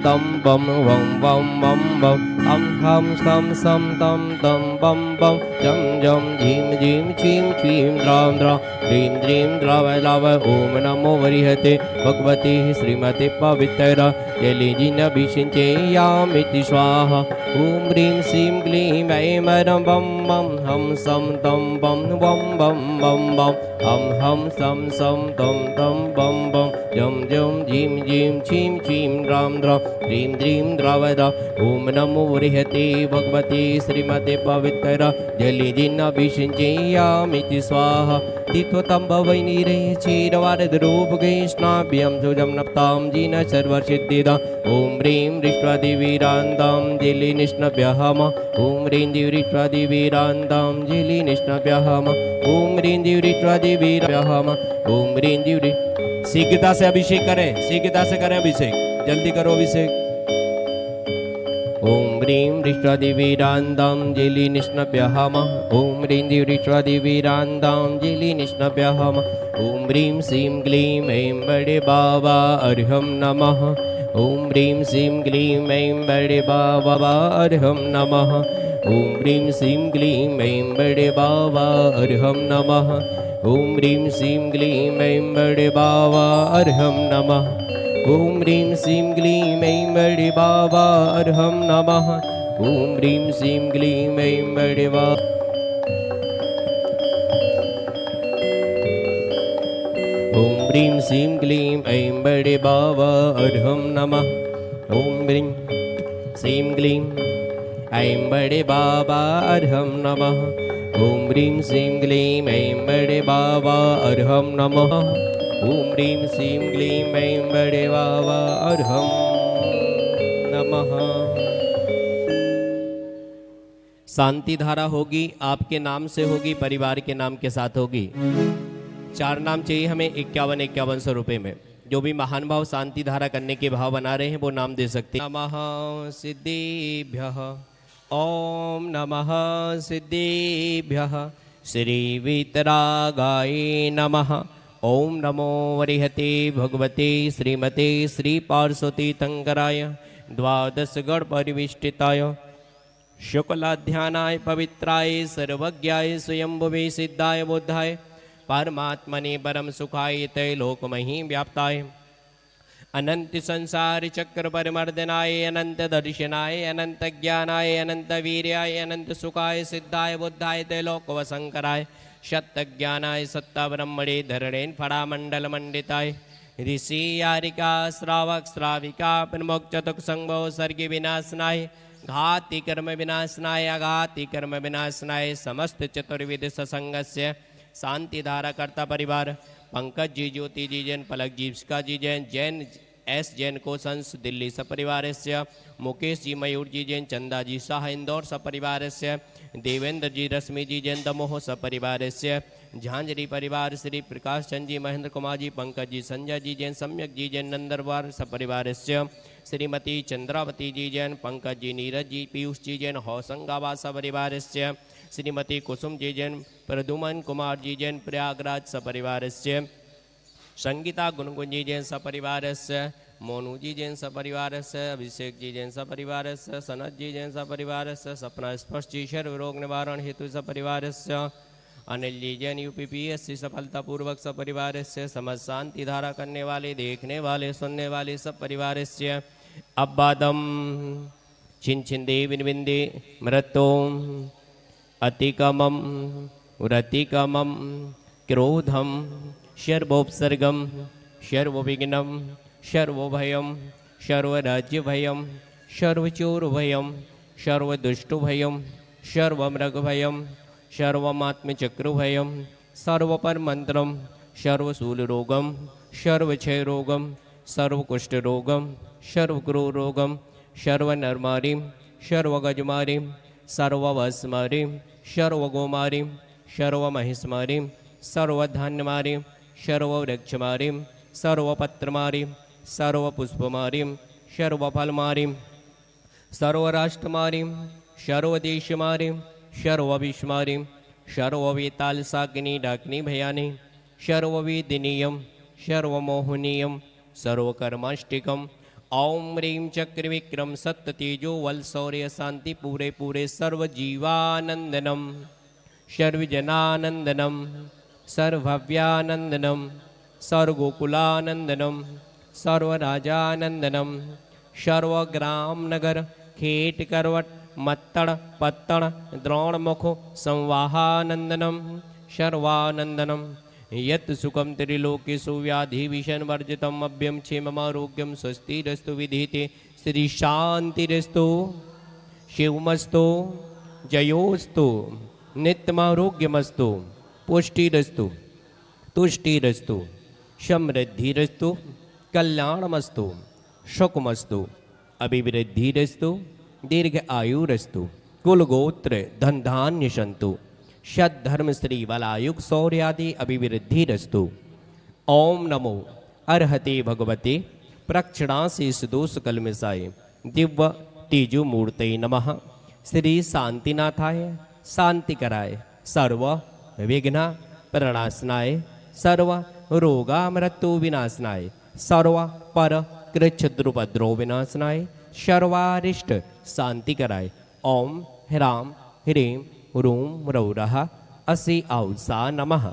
तम बम वम वम वम बम हम सम सम तम तम बम बम जम जम झीम झीम छीम छीम द्राम द्राम ह्रीं द्रीं द्रावय लावय ओम नमो वरिहते भगवते श्रीमते पवित्र जलिजिनभिषिञ्चेयामिति स्वाहा ॐ ह्रीं श्रीं क्लीं ऐं वरं बम बम हम सम तम बम बम बम बम बम हम सम सम तम तम बम बम जम जम झीम झीम छीम छीम द्राम द्राम ह्रीं द्रीं द्रावय ओम नमो वरिहते भगवते श्रीमते पवित्र जलिजिनभिषिञ्चेयामिति स्वाहा तीर्थोत्तम्बवै नीरे क्षीरवारद्रूपकृष्णाभ्यं सुजं नप्तां जिन सर्वसिद्धिदा ॐ ह्रीं दृष्ट्वादिवीरान्तां जिलिनिष्णभ्यहम ॐ ह्रीं दिवृष्ट्वादिवीरान्तां जिलिनिष्णभ्यहम ॐ ह्रीं दिवृष्ट्वादिवीराभ्यहम ॐ ह्रीं दिवृ शीघ्रता से अभिषेक करें, शीघ्रता से करें अभिषेक, जल्दी करो अभिषेक। ॐ ह्रीं दृष्ट्वादिवीरान्तां जिलिनिष्णभ्यहम ॐ ह्रीं दिवृष्ट्वादिवीरान्तां जिलिनिष्णभ्यहम ॐ ह्रीं श्रीं क्लीं ऐं बड़े बाबा अर्हं नमः ॐ ह्रीं श्रीं क्लीं ऐं बड़े बाबा अर्हं नमः ॐ ह्रीं श्रीं क्लीं ऐं बड़े बाबा अर्हं नमः ॐ ह्रीं श्रीं क्लीं ऐं बड़े बाबा अर्हं नमः ॐ ह्रीं श्रीं क्लीं ऐं बड़े बाबा अर्हं नमः ॐ ह्रीं श्रीं क्लीं ऐं बड़े बाबा ॐ ह्रीं श्रीं क्लीं ऐं बड़े बाबा अर्हं नमः ॐ ह्रीं श्रीं क्लीं ऐं बड़े बाबा अर्हं नमः ॐ ह्रीं श्रीं क्लीं ऐं बड़े बाबा अर्हं नमः ॐ ह्रीं श्रीं क्लीं ऐं बड़े बाबा अर्हं नमः। शांति धारा होगी, आपके नाम से होगी, परिवार के नाम के साथ होगी। 4 नाम चाहिए हमें 51-51 रुपये में। जो भी महान भाव शांति धारा करने के भाव बना रहे हैं वो नाम दे सकते हैं। नमः सिद्धिभ्यः ओम नमः सिद्धिभ्यः श्री वीतरागाय नमः। ओम नमो वरिहते भगवते श्रीमते श्री पार्श्वती तंकराय द्वादश गण परिविष्टिताय शुक्लाध्यानाय पवित्राय सर्वज्ञाय स्वयंभुवे सिद्धाय बुद्धाय परमात्मने परम सुखाय त्रैलोकमहीं व्याप्ताय अनंत संसार चक्र परिमर्दनाय अनंत दर्शनाय अनंत ज्ञानाय अनंत वीर्याय अनंत सुखाय सिद्धाय बुद्धाय त्रैलोकवशंकराय सत्य ज्ञानाय सत्ता ब्रह्मणे धरणेन फड़ामंडल मंडिताय ऋषि यारिका श्रावक श्राविका प्रमुख चतुक संभव सर्ग विनाशनाय घाति कर्म विनाशनाय अघाति कर्म विनाशनाय समस्त चतुर्विध सत्संगस्य शांति धारा करता परिवार पंकज जी, ज्योति जी जैन, पलक जी, इसका जी जैन, जैन एस जैन को संस दिल्ली सपरिवार से मुकेश जी, मयूर जी जैन, चंदा जी शाह इंदौर सपरिवार से देवेंद्र जी, रश्मि जी जैन दमोह सपरिवार से झांझरी परिवार श्री प्रकाश चंद जी, महेंद्र कुमार जी, पंकज जी, संजय जी जैन, सम्यक जी जैन नंदरबार सपरिवार से श्रीमती चंद्रावती जी जैन, पंकज जी, नीरज जी, पीयूष जी जैन होशंगाबाद सपरिवार से श्रीमती कुसुम जी जैन, प्रदुमन कुमार जी जैन प्रयागराज सपरिवार से संगीता गुनगुन जी जैन सपरिवार से मोनू जी जैन सपरिवार से अभिषेक जी जैन सपरिवार से सनत जी जैन सपरिवार से सपना स्पष्ट जी सर्व रोग निवारण हेतु सपरिवार से अनिल जी जैन UPPSC सफलतापूर्वक सपरिवार से समझ शांति धारा करने वाले, देखने वाले, सुनने वाले सब परिवार से अब्बादम छिन छिंदे विनविंदे मृतोम अतिकमम रतिकमम क्रोधम शर्वोपसर्गम शर्वविघ्नम शर्वभयम शर्वराज्यभयम शर्वचोरभयम सर्वदुष्टभयम सर्वमृगभयम सर्वमात्मचक्रुभयम सर्वपरमंत्रम सर्वशूलरोगम सर्वक्षयरोगम सर्वकुष्ठरोगम सर्वक्रूरोगम सर्वनरमारीम सर्वगजमारीम सर्ववस्मारीम सर्वगोमारीम सर्वमहिष्मारीम सर्वधान्यमारीम सर्ववृक्षमारीम सर्वपत्रमारीम सर्वपुष्पमारीम सर्वफलमारीम सर्वराष्ट्रमारीम सर्वदेशमारीम सर्वविष्मारीम सर्ववेतालसाग्नि डाग्नि भयानि सर्ववेदिनीयम सर्वमोहनीयम सर्वकर्माष्टिकम ओम ह्रीं चक्र विक्रम सत्य तेजो वल शौर्य शांति पूरे पूरे सर्व जीवानंदनम सर्वजनानंदनम सर्वभव्यानंदनम सर्वगोकुलानंदनम सर्वराजानंदनम सर्वग्राम नगर खेट करवट मत्तड़ पत्तड़ द्रोणमुखो संवाहानंदनम सर्वानंदनम यत् सुखम त्रिलोकेषु व्याधि विषण वर्जितम अभ्यम क्षेममारोग्यम स्वस्तिरस्तु विधीते श्री शांतिरस्तु शिवमस्तु जयोस्तु नित्यमारोग्यमस्तु पुष्टिरस्तु तुष्टिरस्तु समृद्धिरस्तु कल्याणमस्तु सुखमस्तु अभिवृद्धिरस्तु दीर्घ आयुरस्तु कुलगोत्र धन धान्य संतु सद्धर्म श्री वलायुग शौर्यादि अभिवृद्धिरस्तु। ओम नमो अर्हते भगवते प्रक्षणाशीष दोष कलमिसाय दिव्य तेजो मूर्ते नमः। श्री शांतिनाथाय शांतिकराय सर्व विघ्न प्रणाशनाय सर्व रोगा मृत्यु विनाशनाय सर्व पर कृच्छद्रुपद्रो विनाशनाय सर्वारिष्ट शांतिकराय ओम ह्रां ह्रीं ह्रूं रौरः असि औसा नमः।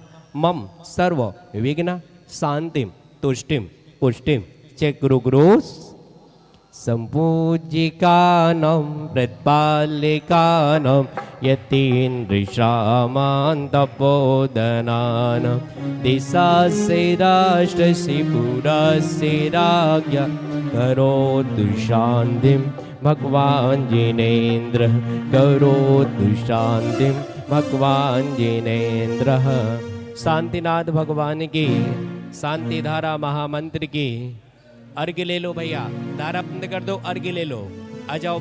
मम सर्व विघ्न शांतिं तुष्टिं पुष्टिं च गुरु गुरु सम्पूज्यिकानं प्रतिपालिकानं यतीन्द्रिशामान्तपोदनानं दिशास्य राष्ट्रस्य पुरस्य राज्ञ करोतु शान्तिं भगवान जिनेन्द्र करोतु शांतिं भगवान जिनेन्द्र। शांतिनाथ भगवान की शांति धारा महामंत्र की अर्घ्य ले लो भैया, धारा बंद कर दो, अर्घ्य ले लो, आ जाओ।